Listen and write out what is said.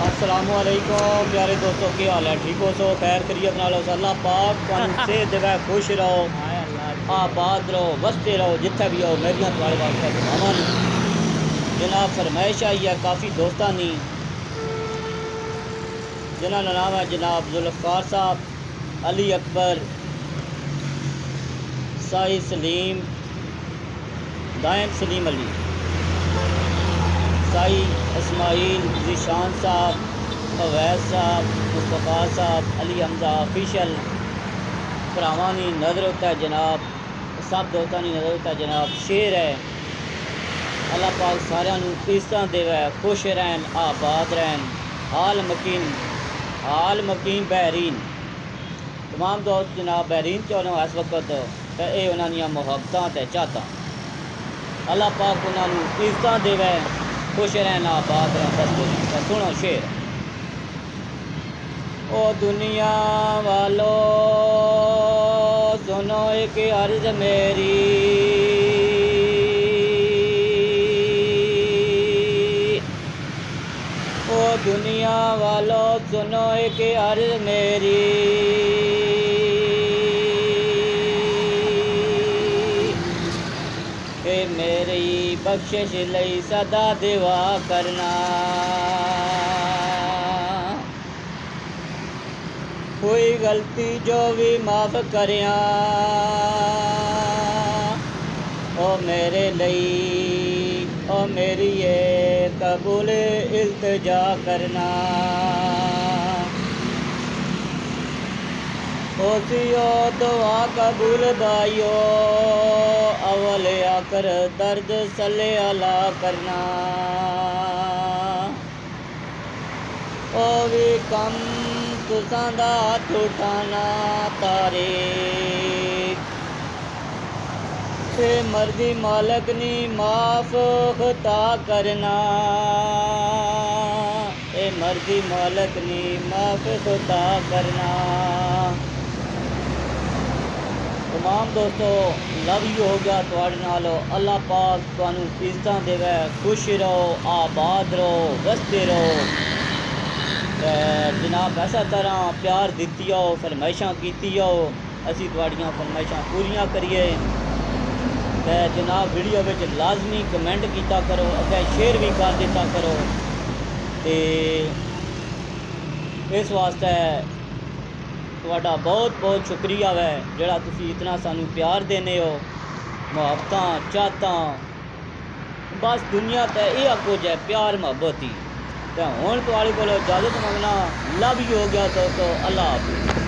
السلام علیکم پیارے دوستوں، کی حال ہے؟ ٹھیک ہو سو خیر خیریت نال ہو سو؟ اللہ پاک تانوں صحت دے، خوش رہو، آباد رہو، وستے رہو، جتھے بھی ہو میریاں تواڑے واسطے دعاواں نے۔ جناب فرمائش آئی ہے کافی دوستانی، جنہاں دا نام ہے جناب ذوالفقار صاحب، علی اکبر، سائی سلیم، دائم سلیم علی، سائی اسماعیل، ذیشان صاحب، اویس صاحب، مصطفیٰ صاحب، علی حمزہ آفیشل پراوانی نظر ہوتا ہے جناب، سب دوستاں دی نظر ہوتا ہے جناب۔ شیر ہے، اللہ پاک سارے نوں عزتاں دے، خوش رہن، آباد رہن، حال مقیم بحرین۔ تمام دوست جناب بحرین چاہنے اس وقت تے اے انہاں دیاں محبتاں تے چاہتاں، اللہ پاک انہاں نوں عزتاں دے، خوش رہن، آباد رہن، بستے رہن۔ سنو شیر۔ او دنیا والو سنو ایک عرض میری، او دنیا والو سنو ایک عرض میری، کہ میری بخشش لئی صدا دعا کرنا، کوئی غلطی جو بھی معاف کریاں، او میرے لئی او میری یہ قبول التجا کرنا، او سیو دعا قبول بائیو، اول آخر درد صلی اللہ کرنا، او بھی کم تساں دا ہاتھ اٹھانا، تاریخ سے مرضی مالک نی معاف خطا کرنا، اے مرضی مالک نی معاف خطا کرنا۔ تمام دوستو لو یو ہو گیا تواڈے نالو، اللہ پاک تانوں عزتاں دے، خوش رہو، آباد رہو، وستے رہو، جناب ایسا طرح پیار دیتی ہو، فرمائشاں کیتی ہو، اسی تواڈیاں فرمائشاں پوریاں کریے، جناب ویڈیو وچ لازمی کمنٹ کیتا کرو، اگے شیئر بھی کر دیتا کرو، تے اس واسطے تواڈا بہت بہت شکریہ ہے جڑا تسی اتنا سانوں پیار دینے ہو، محبتاں چاہتاں، بس دنیا تے یہ کچھ ہے، پیار محبت ہی۔ ہوں تواڈے کولوں اجازت منگنا، لو یو ہو گیا دوستو، اللہ حافظ۔